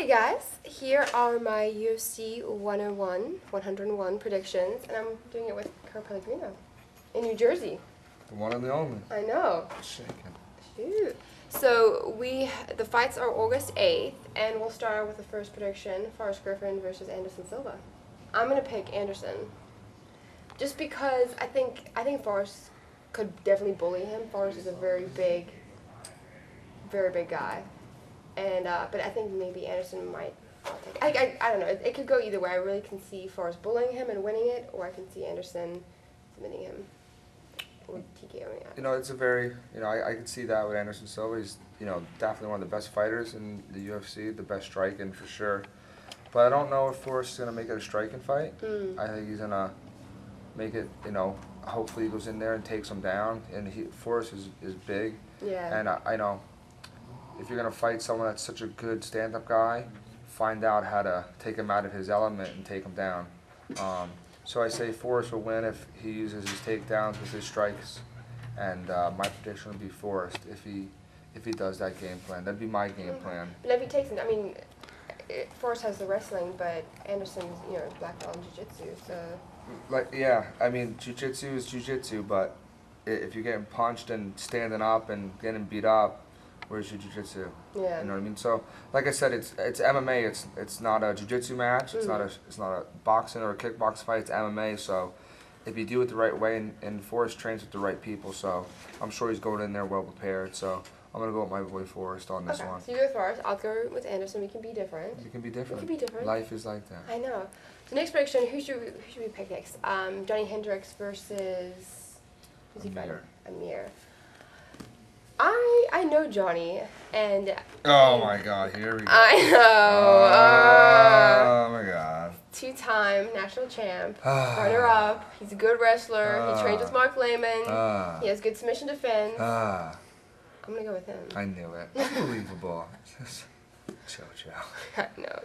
Hey guys, here are my UFC 101 predictions, and I'm doing it with Kurt Pellegrino in New Jersey. The one and the only. I know. Shaking. Shoot. So the fights are August 8th, and we'll start out with the first prediction: Forrest Griffin versus Anderson Silva. I'm gonna pick Anderson, just because I think Forrest could definitely bully him. Forrest is a very big guy. And but I think maybe Anderson might. I don't know. It could go either way. I really can see Forrest bullying him and winning it, or I can see Anderson submitting him or TKOing it. It's a very, I can see that with Anderson Silva. He's, definitely one of the best fighters in the UFC, the best striking for sure. But I don't know if Forrest is going to make it a striking fight. I think he's going to make it, hopefully he goes in there and takes him down. And Forrest is big. Yeah. And I know. If you're going to fight someone that's such a good stand-up guy, find out how to take him out of his element and take him down. So I say Forrest will win if he uses his takedowns with his strikes, and my prediction would be Forrest if he does that game plan. That'd be my game plan. But if he takes him, Forrest has the wrestling, but Anderson's black belt in jiu-jitsu, so. Jiu-jitsu is jiu-jitsu, but if you're getting punched and standing up and getting beat up, where's your jiu-jitsu? Yeah. You know what I mean? So, like I said, it's MMA. It's not a jiu-jitsu match. It's not a boxing or a kickbox fight. It's MMA. So, if you do it the right way, and Forrest trains with the right people, so I'm sure he's going in there well prepared. So, I'm gonna go with my boy Forrest on this one. So you go with Forrest. I'll go with Anderson. We can be different. We can be different. We can be different. Life is like that. I know. So next prediction, who should we pick next? Johny Hendricks versus who's he fighting? Amir. I know Johny, and oh my God, here we go. I know. Oh my God. 2-time national champ, runner-up. He's a good wrestler. He trained with Mark Lehman. He has good submission defense. I'm gonna go with him. I knew it. Unbelievable. Chow. I know.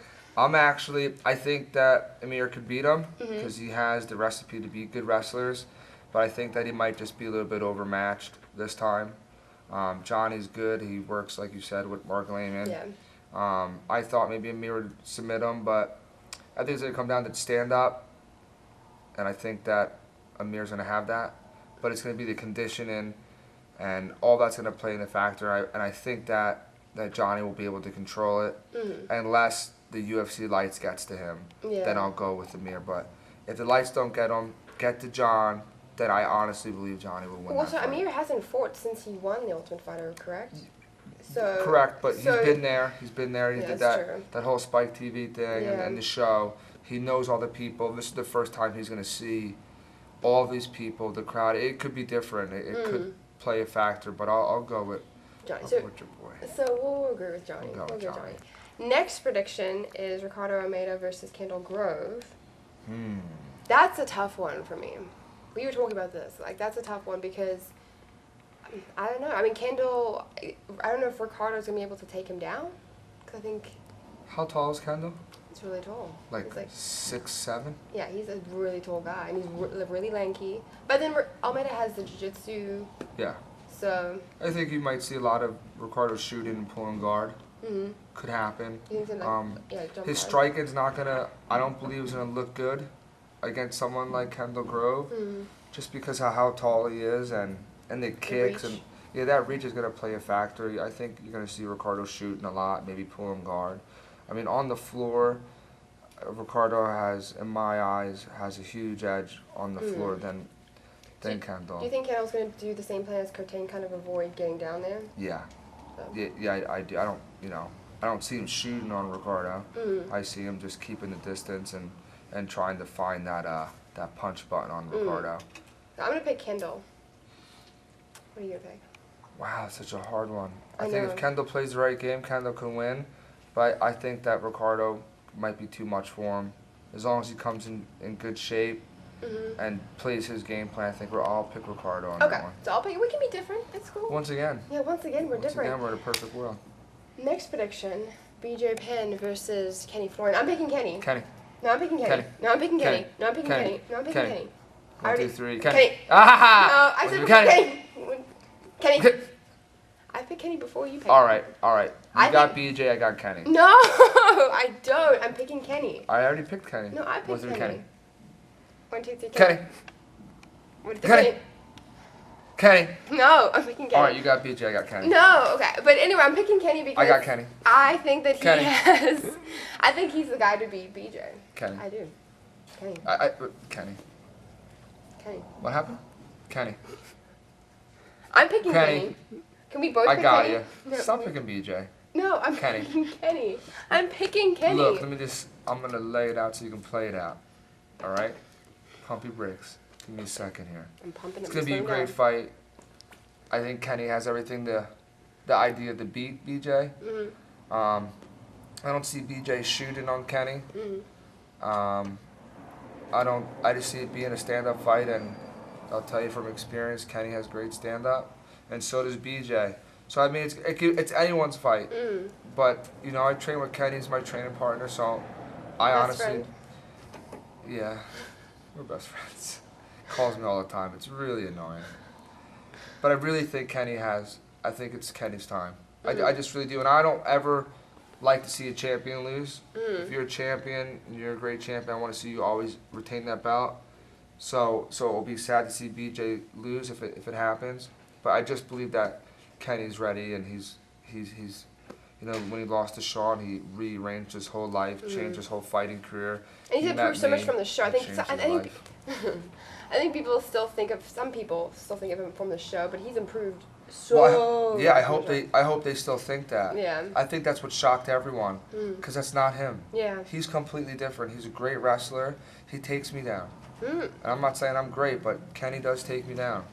I think that Amir could beat him because he has the recipe to beat good wrestlers, but I think that he might just be a little bit overmatched this time. Johnny's good. He works, like you said, with Mark Lehman. Yeah. I thought maybe Amir would submit him, but I think it's going to come down to stand-up, and I think that Amir's going to have that. But it's going to be the conditioning, and all that's going to play in a factor. And I think that Johny will be able to control it, unless the UFC lights gets to him. Yeah. Then I'll go with Amir. But if the lights don't get to John, then I honestly believe Johny will win. Well, so Amir hasn't fought since he won the Ultimate Fighter, correct? So correct, but he's been there. He's been there. He did that whole Spike TV thing and the show. He knows all the people. This is the first time he's going to see all of these people, the crowd. It could be different. It could play a factor, but I'll go with Johny. with your boy. So we'll agree with Johny. We'll go with Johny. Next prediction is Ricardo Almeida versus Kendall Grove. That's a tough one for me. We were talking about this. That's a tough one because, I don't know. Kendall, I don't know if Ricardo's going to be able to take him down. Because I think... How tall is Kendall? He's really tall. Like 6'7"? Yeah, he's a really tall guy. And he's really lanky. But then Almeida has the jiu-jitsu. Yeah. So... I think you might see a lot of Ricardo shooting and pulling guard. Could happen. His striking's not going to... I don't believe it's going to look good against someone like Kendall Grove, just because of how tall he is and the kicks and that reach is going to play a factor. I think you're going to see Ricardo shooting a lot, maybe pulling guard. On the floor, Ricardo has, in my eyes, has a huge edge on the floor than Kendall. Do you think Kendall's going to do the same plan as Kurt and kind of avoid getting down there? Yeah. Yeah, I do. I don't see him shooting on Ricardo. I see him just keeping the distance and trying to find that punch button on Ricardo. I'm going to pick Kendall. What are you going to pick? Wow, it's such a hard one. I know. think if Kendall plays the right game, Kendall can win. But I think that Ricardo might be too much for him. As long as he comes in good shape and plays his game plan, I think I'll pick Ricardo on that one. So I'll pick. We can be different. It's cool. Once again. Yeah, once again, we're different. Once again, we're in a perfect world. Next prediction, BJ Penn versus Kenny Florian. I'm picking Kenny. Kenny. No, I'm picking Kenny. No, I'm picking Kenny. No, I'm picking Kenny. No, I'm picking Kenny. 1, 2, 3. Kenny. Ah! No, I said Kenny. Kenny. picked Kenny before you picked. All right. You got BJ. I got Kenny. No, I don't. I'm picking Kenny. I already picked Kenny. No, I picked Kenny. 1, 2, 3, Kenny. Kenny. No, I'm picking Kenny. All right, you got BJ. I got Kenny. No, okay, but anyway, I'm picking Kenny because I got Kenny. I think that I think he's the guy to beat BJ. Kenny. I do. Kenny. Kenny. Kenny. What happened? Kenny. I'm picking Kenny. Can we both pick Kenny? I got you. No, Stop picking BJ. No, I'm picking Kenny. I'm picking Kenny. Look, I'm going to lay it out so you can play it out. All right? Pump your brakes. Give me a second here. I'm pumping it. It's going to be a great fight. I think Kenny has everything the idea to beat BJ. Mm-hmm. I don't see BJ shooting on Kenny. Mm-hmm. I just see it being a stand-up fight, and I'll tell you from experience, Kenny has great stand-up, and so does BJ. So I mean, it's anyone's fight. Mm. But I train with Kenny. He's my training partner, so I honestly, friend. Yeah, we're best friends. Calls me all the time. It's really annoying. But I really think I think it's Kenny's time. Mm. I just really do, and I don't ever like to see a champion lose. Mm. If you're a champion and you're a great champion, I want to see you always retain that belt. So it'll be sad to see BJ lose if it happens. But I just believe that Kenny's ready, and he's when he lost to Sean, he rearranged his whole life, changed his whole fighting career. And he's improved so much from the show. I think some people still think of him from the show, but he's improved yeah, I hope they still think that. Yeah. I think that's what shocked everyone, because that's not him. Yeah. He's completely different. He's a great wrestler. He takes me down. And I'm not saying I'm great, but Kenny does take me down.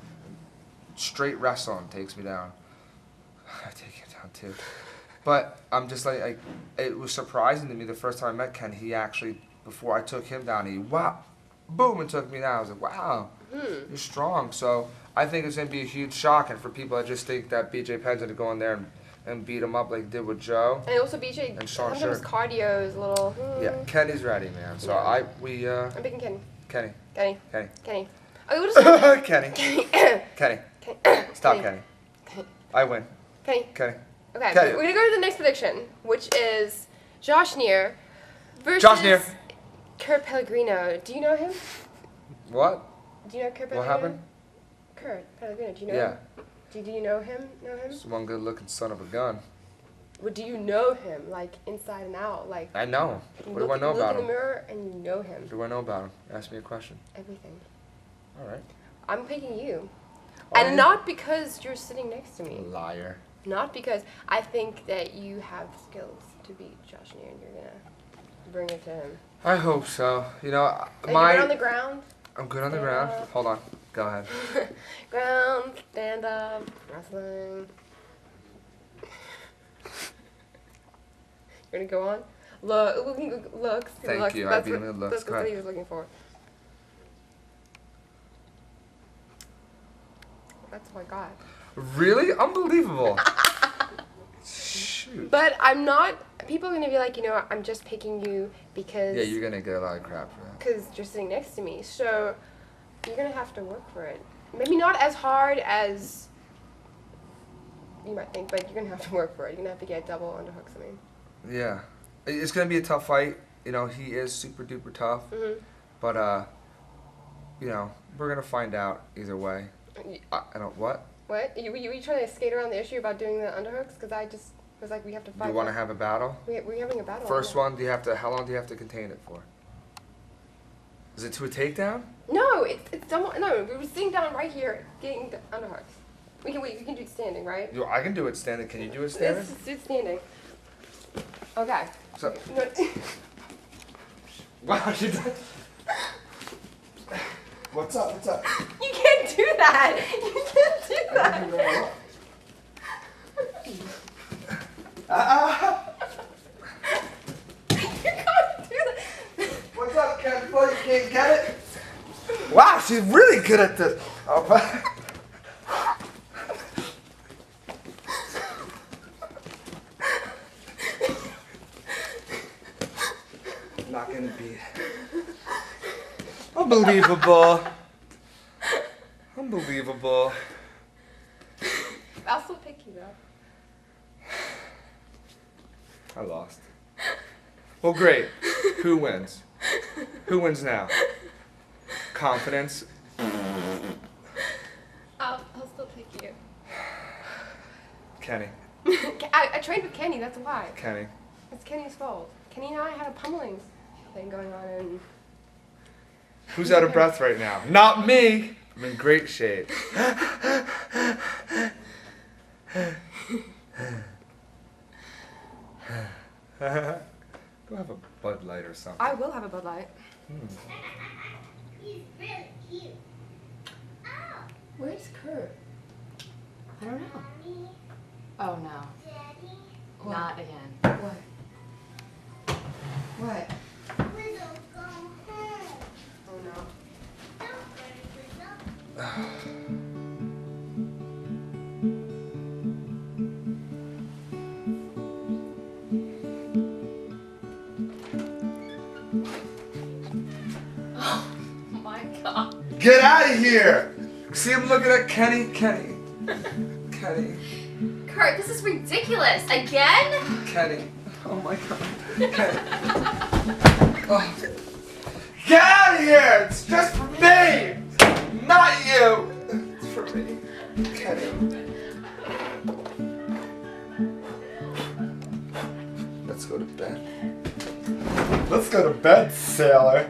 Straight wrestling takes me down. I take him down too. But I'm just like it was surprising to me the first time I met Ken. He actually, before I took him down, he boom, and took me down. I was like, wow, you're strong. So I think it's going to be a huge shock, and for people that just think that BJ Penn's going to go in there and beat him up like he did with Joe. And also BJ, and Sean sometimes cardio is a little... Yeah, Kenny's ready, man. So I'm picking Kenny. Kenny. Oh, we'll just Kenny. Kenny. Stop, Kenny. I win. Kenny. Okay, we're going to go to the next prediction, which is Johnny versus Kurt Pellegrino. Do you know him? What? Do you know Kurt Pellegrino? What happened? Kurt Pellegrino. Do you know him? Do you know him? He's one good-looking son of a gun. Well, do you know him, like, inside and out? Like, I know. What do I know about him? Look in the mirror and you know him. What do I know about him? Ask me a question. Everything. All right. I'm picking you. And not because you're sitting next to me. Liar. Not because I think that you have skills to beat Johnny and you're going to bring it to him. I hope so. Are you good on the ground? I'm good on the ground. Hold on. Go ahead. Ground, stand up, wrestling. You're going to go on? Looks. Thank you. I beat him in looks. That's what he was looking for. That's all I got. Really? Unbelievable. Shoot. But I'm not... People are going to be like, I'm just picking you because... Yeah, you're going to get a lot of crap for that. Because you're sitting next to me. So you're going to have to work for it. Maybe not as hard as you might think, but you're going to have to work for it. You're going to have to get double underhooks, I mean. Yeah. It's going to be a tough fight. He is super duper tough. Mm-hmm. But, we're going to find out either way. I don't... What? What? Are you trying to skate around the issue about doing the underhooks? Because I just was like, we have to fight. You want to have a battle? We're having a battle. First one, how long do you have to contain it for? Is it to a takedown? No, it's someone. No, we were sitting down right here getting the underhooks. We can do it standing, right? I can do it standing. Can you do it standing? Let's do it standing. Okay. So. Wow, she did. What's up? You can't do that. You can't do that. You can't do that. What's up, Ken? You can't get it? Wow, she's really good at this. Not gonna be unbelievable. I'll still pick you though. I lost. Well, great. Who wins? Who wins now? Confidence. I'll still take you. Kenny. I trained with Kenny, that's why. Kenny. It's Kenny's fault. Kenny and I had a pummeling thing going on and... Who's out of breath right now? Not me! I'm in great shape. Go have a Bud Light or something. I will have a Bud Light. He's really cute. Oh. Where's Kurt? I don't know. Mommy, Oh no. Daddy, Not again. What? What? we don't go home. Oh no. Don't worry, we Oh my god. Get out of here! See him looking at Kenny? Kenny. Kurt, this is ridiculous. Again? Kenny. Oh my god. Kenny. Oh. Get out of here! It's just for me! Not you! It's for me. Kenny. Let's go to bed. Let's go to bed, sailor.